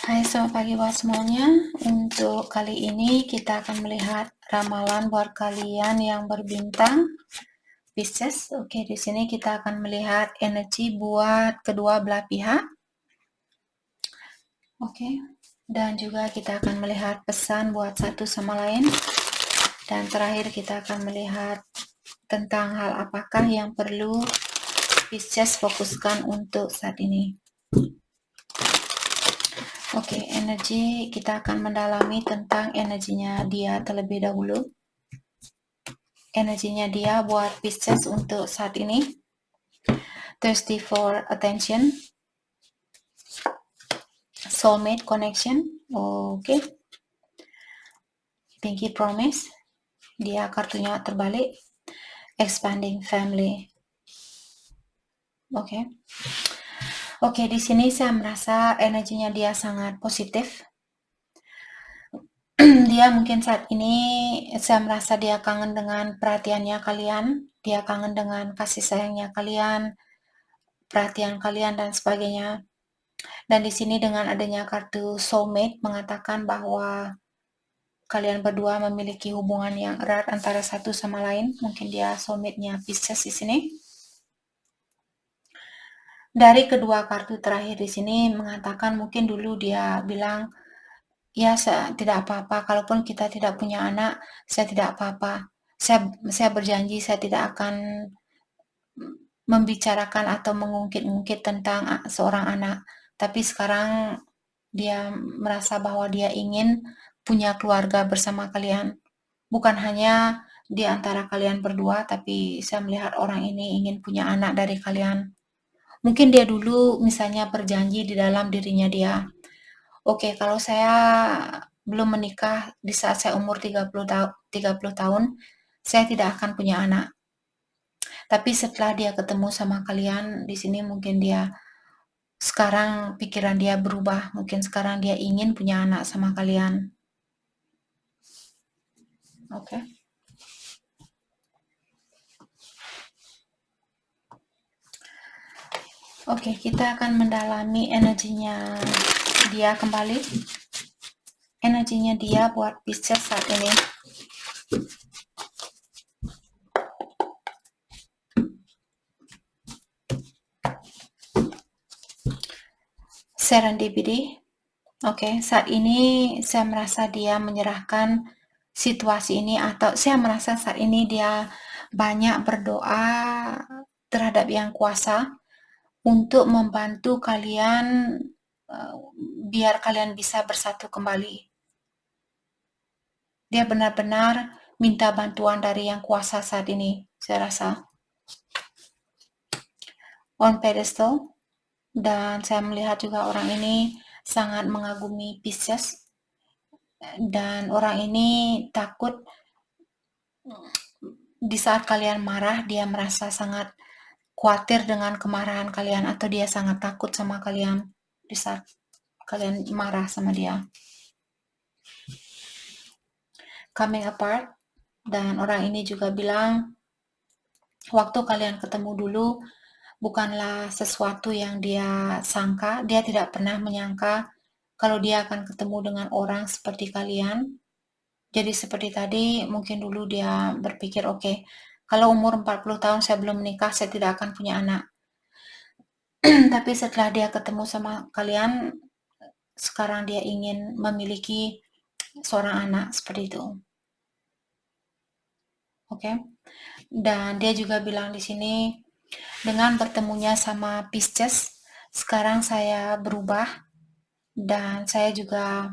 Hai, selamat pagi buat semuanya. Untuk kali ini kita akan melihat ramalan buat kalian yang berbintang Pisces. Oke, di sini kita akan melihat energi buat kedua belah pihak. Oke. Dan juga kita akan melihat pesan buat satu sama lain. Dan terakhir kita akan melihat tentang hal apakah yang perlu Pisces fokuskan untuk saat ini. Oke, energi kita akan mendalami tentang energinya dia terlebih dahulu. Energinya dia buat Pisces untuk saat ini. Thirsty for attention. Soulmate connection. Oke. Pinky promise. Dia kartunya terbalik. Expanding family. Oke. Oke, di sini saya merasa energinya dia sangat positif. Dia mungkin saat ini saya merasa dia kangen dengan perhatiannya kalian, dia kangen dengan kasih sayangnya kalian, perhatian kalian dan sebagainya. Dan di sini dengan adanya kartu soulmate mengatakan bahwa kalian berdua memiliki hubungan yang erat antara satu sama lain. Mungkin dia soulmate-nya Pisces di sini. Dari kedua kartu terakhir di sini mengatakan mungkin dulu dia bilang, ya saya tidak apa-apa, kalaupun kita tidak punya anak, saya tidak apa-apa. Saya berjanji saya tidak akan membicarakan atau mengungkit-ungkit tentang seorang anak. Tapi sekarang dia merasa bahwa dia ingin punya keluarga bersama kalian. Bukan hanya di antara kalian berdua, tapi saya melihat orang ini ingin punya anak dari kalian. Mungkin dia dulu misalnya berjanji di dalam dirinya dia, oke, kalau saya belum menikah di saat saya umur 30 tahun, saya tidak akan punya anak. Tapi setelah dia ketemu sama kalian di sini mungkin dia sekarang pikiran dia berubah, mungkin sekarang dia ingin punya anak sama kalian. Oke. Oke, kita akan mendalami energinya dia kembali. Energinya dia buat Pisces saat ini. Serendipity. Oke, saat ini saya merasa dia menyerahkan situasi ini, atau saya merasa saat ini dia banyak berdoa terhadap Yang Kuasa untuk membantu kalian biar kalian bisa bersatu kembali. Dia benar-benar minta bantuan dari Yang Kuasa saat ini, saya rasa. On pedestal. Dan saya melihat juga orang ini sangat mengagumi Pisces. Dan orang ini takut di saat kalian marah, dia merasa sangat khawatir dengan kemarahan kalian, atau dia sangat takut sama kalian di saat kalian marah sama dia. Coming apart. Dan orang ini juga bilang, waktu kalian ketemu dulu, bukanlah sesuatu yang dia sangka. Dia tidak pernah menyangka kalau dia akan ketemu dengan orang seperti kalian. Jadi seperti tadi, mungkin dulu dia berpikir, oke, kalau umur 40 tahun saya belum menikah, saya tidak akan punya anak. Tapi setelah dia ketemu sama kalian, sekarang dia ingin memiliki seorang anak seperti itu. Oke. Dan dia juga bilang di sini, dengan bertemunya sama Pisces, sekarang saya berubah dan saya juga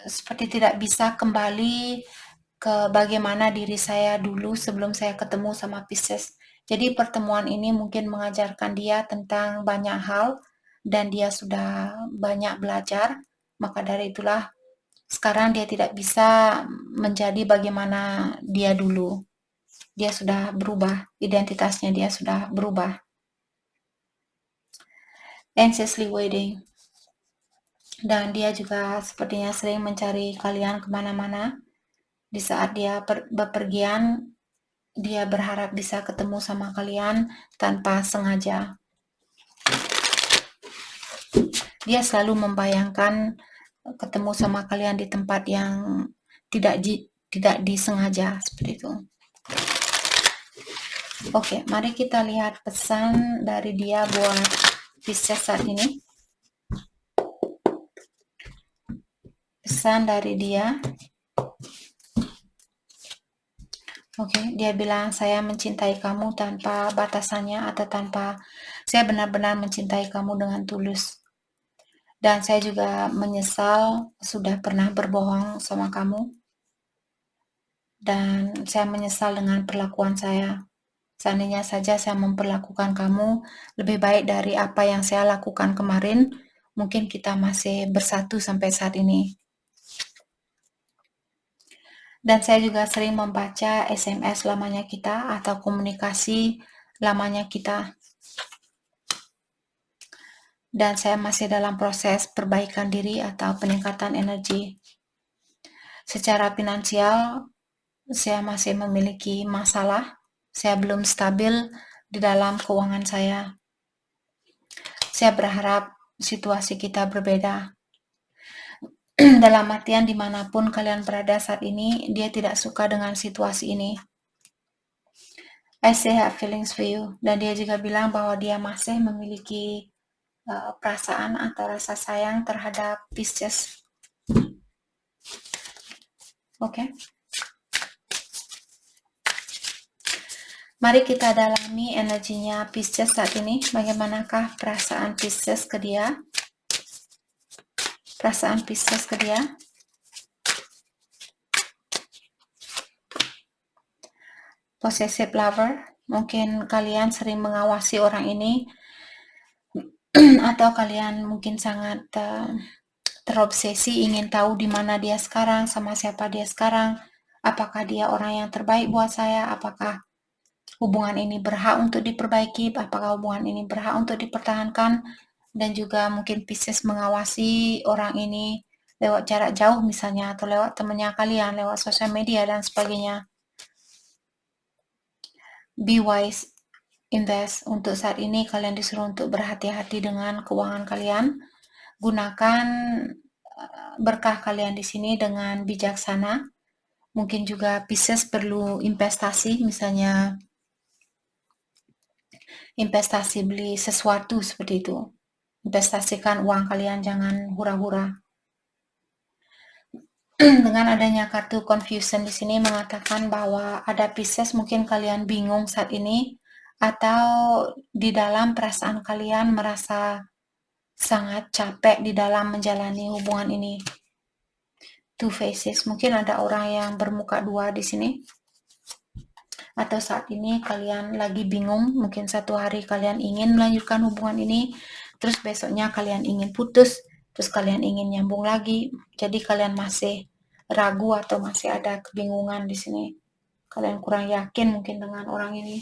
seperti tidak bisa kembali ke bagaimana diri saya dulu sebelum saya ketemu sama Pisces. Jadi pertemuan ini mungkin mengajarkan dia tentang banyak hal dan dia sudah banyak belajar. Maka dari itulah sekarang dia tidak bisa menjadi bagaimana dia dulu. Dia sudah berubah, identitasnya dia sudah berubah. Anxiously waiting. Dan dia juga sepertinya sering mencari kalian kemana-mana. Di saat dia bepergian, dia berharap bisa ketemu sama kalian tanpa sengaja. dia selalu membayangkan ketemu sama kalian di tempat yang tidak disengaja seperti itu. Oke, mari kita lihat pesan dari dia buat Pisces saat ini. Pesan dari dia. Oke, dia bilang saya mencintai kamu tanpa batasannya atau saya benar-benar mencintai kamu dengan tulus. Dan saya juga menyesal sudah pernah berbohong sama kamu. Dan saya menyesal dengan perlakuan saya. Seandainya saja saya memperlakukan kamu lebih baik dari apa yang saya lakukan kemarin, mungkin kita masih bersatu sampai saat ini. Dan saya juga sering membaca SMS lamanya kita atau komunikasi lamanya kita. Dan saya masih dalam proses perbaikan diri atau peningkatan energi. Secara finansial, saya masih memiliki masalah. Saya belum stabil di dalam keuangan saya. Saya berharap situasi kita berbeda. Dalam artian dimanapun kalian berada saat ini, dia tidak suka dengan situasi ini. I still have feelings for you. Dan dia juga bilang bahwa dia masih memiliki perasaan atau rasa sayang terhadap Pisces. Oke. Mari kita dalami energinya Pisces saat ini. Bagaimanakah perasaan Pisces ke dia? Perasaan Pisces ke dia. Possessive lover. Mungkin kalian sering mengawasi orang ini. Atau kalian mungkin sangat terobsesi ingin tahu di mana dia sekarang, sama siapa dia sekarang. Apakah dia orang yang terbaik buat saya? Apakah hubungan ini berhak untuk diperbaiki? Apakah hubungan ini berhak untuk dipertahankan? Dan juga mungkin Pisces mengawasi orang ini lewat jarak jauh misalnya, atau lewat temannya kalian, lewat sosial media dan sebagainya. Be wise, invest. Untuk saat ini kalian disuruh untuk berhati-hati dengan keuangan kalian. Gunakan berkah kalian di sini dengan bijaksana. Mungkin juga Pisces perlu investasi, misalnya investasi beli sesuatu seperti itu. Investasikan uang kalian, jangan hura-hura. Dengan adanya kartu confusion di sini mengatakan bahwa ada Pisces mungkin kalian bingung saat ini, atau di dalam perasaan kalian merasa sangat capek di dalam menjalani hubungan ini. Two faces, mungkin ada orang yang bermuka dua di sini. Atau saat ini kalian lagi bingung, mungkin satu hari kalian ingin melanjutkan hubungan ini, terus besoknya kalian ingin putus, terus kalian ingin nyambung lagi. Jadi kalian masih ragu atau masih ada kebingungan di sini. Kalian kurang yakin mungkin dengan orang ini.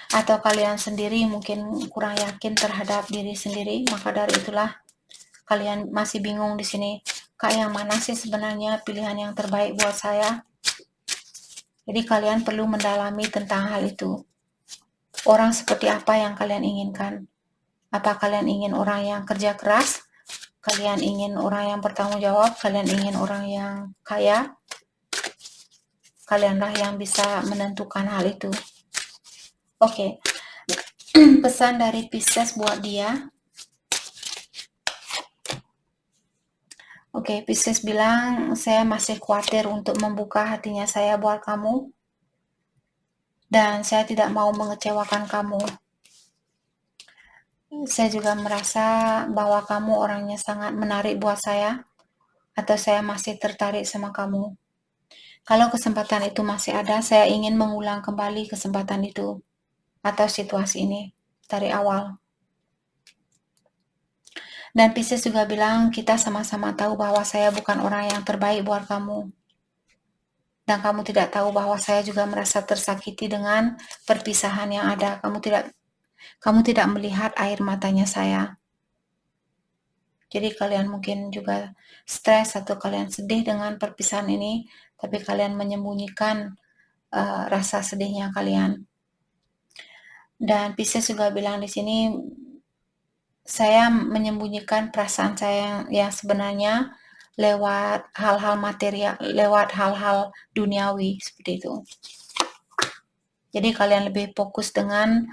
Atau kalian sendiri mungkin kurang yakin terhadap diri sendiri, maka dari itulah kalian masih bingung di sini. Kak, yang mana sih sebenarnya pilihan yang terbaik buat saya? Jadi kalian perlu mendalami tentang hal itu. Orang seperti apa yang kalian inginkan? Apa kalian ingin orang yang kerja keras? Kalian ingin orang yang bertanggung jawab? Kalian ingin orang yang kaya? Kalianlah yang bisa menentukan hal itu. Oke. Pesan dari Pisces buat dia. Oke, Pisces bilang, saya masih khawatir untuk membuka hatinya saya buat kamu. Dan saya tidak mau mengecewakan kamu. Saya juga merasa bahwa kamu orangnya sangat menarik buat saya. Atau saya masih tertarik sama kamu. Kalau kesempatan itu masih ada, saya ingin mengulang kembali kesempatan itu. Atau situasi ini dari awal. Dan Pisces juga bilang, kita sama-sama tahu bahwa saya bukan orang yang terbaik buat kamu. Dan kamu tidak tahu bahwa saya juga merasa tersakiti dengan perpisahan yang ada. Kamu tidak melihat air matanya saya. Jadi kalian mungkin juga stres atau kalian sedih dengan perpisahan ini, tapi kalian menyembunyikan rasa sedihnya kalian. Dan Pisces juga bilang di sini, saya menyembunyikan perasaan saya yang sebenarnya lewat hal-hal material, lewat hal-hal duniawi seperti itu. Jadi kalian lebih fokus dengan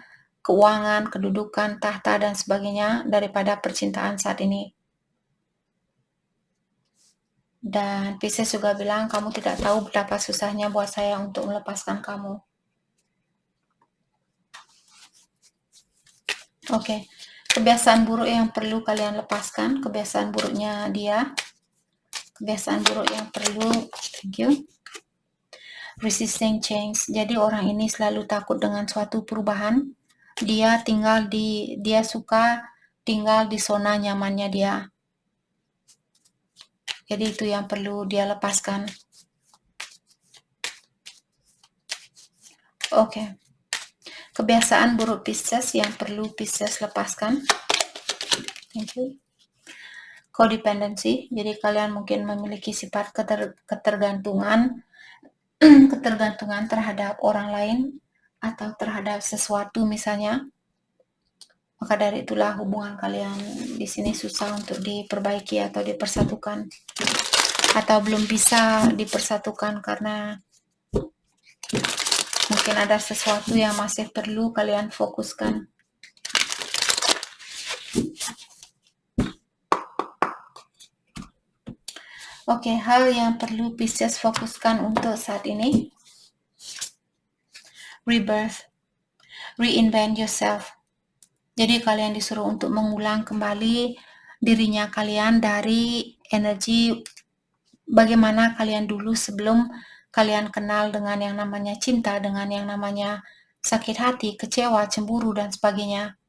keuangan, kedudukan, tahta dan sebagainya daripada percintaan saat ini. Dan Pisces juga bilang, kamu tidak tahu betapa susahnya buat saya untuk melepaskan kamu. Oke, kebiasaan buruk yang perlu kalian lepaskan, kebiasaan buruknya dia, kebiasaan buruk yang perlu, thank you, resisting change. Jadi orang ini selalu takut dengan suatu perubahan. Dia suka tinggal di zona nyamannya dia. Jadi itu yang perlu dia lepaskan. Oke. Kebiasaan buruk Pisces yang perlu Pisces lepaskan. Thank you. Codependency. Jadi kalian mungkin memiliki sifat ketergantungan terhadap orang lain atau terhadap sesuatu misalnya. Maka dari itulah hubungan kalian di sini susah untuk diperbaiki atau dipersatukan. Atau belum bisa dipersatukan karena mungkin ada sesuatu yang masih perlu kalian fokuskan. Oke, hal yang perlu Pisces fokuskan untuk saat ini. Rebirth. Reinvent yourself. Jadi kalian disuruh untuk mengulang kembali dirinya kalian dari energi bagaimana kalian dulu sebelum kalian kenal dengan yang namanya cinta, dengan yang namanya sakit hati, kecewa, cemburu, dan sebagainya.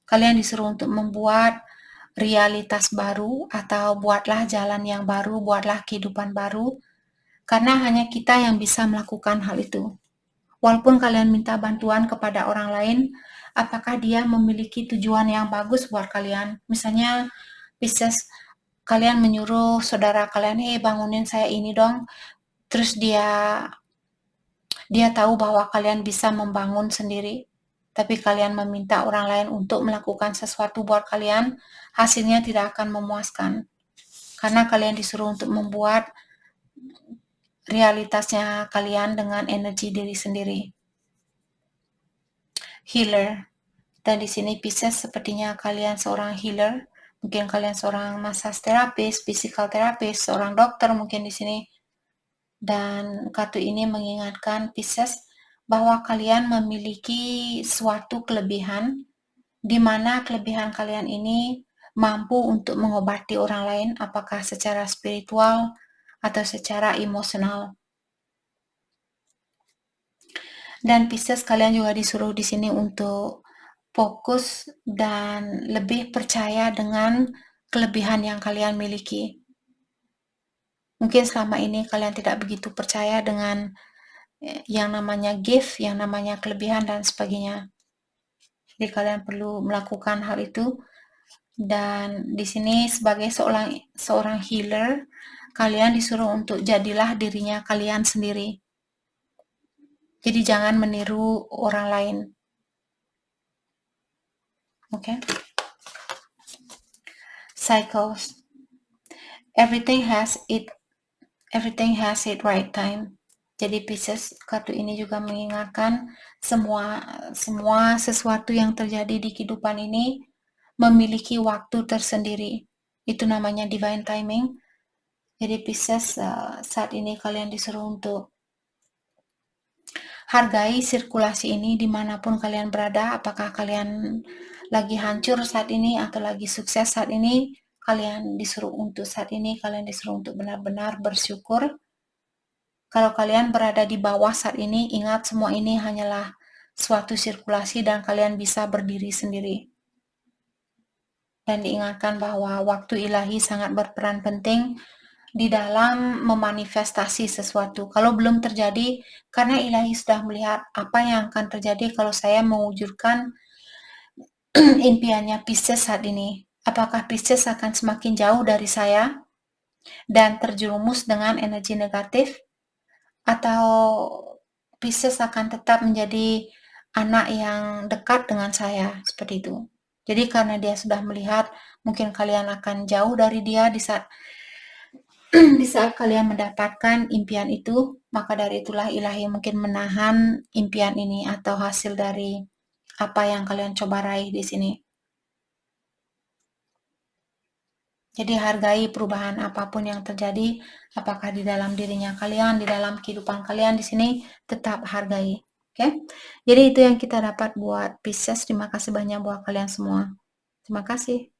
Kalian disuruh untuk membuat realitas baru atau buatlah jalan yang baru, buatlah kehidupan baru, karena hanya kita yang bisa melakukan hal itu. Walaupun kalian minta bantuan kepada orang lain, apakah dia memiliki tujuan yang bagus buat kalian? Misalnya, Pisces, kalian menyuruh saudara kalian, bangunin saya ini dong. Terus dia tahu bahwa kalian bisa membangun sendiri, tapi kalian meminta orang lain untuk melakukan sesuatu buat kalian, hasilnya tidak akan memuaskan. Karena kalian disuruh untuk membuat realitasnya kalian dengan energi diri sendiri. Healer. Dan di sini Pisces sepertinya kalian seorang healer. Mungkin kalian seorang massage therapist, physical therapist, seorang dokter mungkin di sini. Dan kartu ini mengingatkan Pisces bahwa kalian memiliki suatu kelebihan, di mana kelebihan kalian ini mampu untuk mengobati orang lain, apakah secara spiritual atau secara emosional. Dan Pisces, kalian juga disuruh di sini untuk fokus dan lebih percaya dengan kelebihan yang kalian miliki. Mungkin selama ini kalian tidak begitu percaya dengan yang namanya gift, yang namanya kelebihan dan sebagainya. Jadi kalian perlu melakukan hal itu. Dan di sini sebagai seorang healer, kalian disuruh untuk jadilah dirinya kalian sendiri. Jadi jangan meniru orang lain. Oke. Cycles. Everything has it right time. Jadi Pisces, kartu ini juga mengingatkan semua sesuatu yang terjadi di kehidupan ini memiliki waktu tersendiri. Itu namanya divine timing. Jadi Pisces, saat ini kalian disuruh untuk hargai sirkulasi ini dimanapun kalian berada. Apakah kalian lagi hancur saat ini atau lagi sukses saat ini, kalian disuruh untuk saat ini, kalian disuruh untuk benar-benar bersyukur. Kalau kalian berada di bawah saat ini, ingat semua ini hanyalah suatu sirkulasi dan kalian bisa berdiri sendiri. Dan diingatkan bahwa waktu ilahi sangat berperan penting di dalam memanifestasi sesuatu. Kalau belum terjadi, karena ilahi sudah melihat apa yang akan terjadi kalau saya mewujudkan impiannya Pisces saat ini. Apakah Pisces akan semakin jauh dari saya dan terjerumus dengan energi negatif? atau Pisces akan tetap menjadi anak yang dekat dengan saya, seperti itu. Jadi karena dia sudah melihat mungkin kalian akan jauh dari dia di saat di saat kalian mendapatkan impian itu, maka dari itulah ilahi mungkin menahan impian ini atau hasil dari apa yang kalian coba raih di sini. Jadi hargai perubahan apapun yang terjadi, apakah di dalam dirinya kalian, di dalam kehidupan kalian di sini, tetap hargai. Oke? Jadi itu yang kita dapat buat Pisces. Terima kasih banyak buat kalian semua. Terima kasih.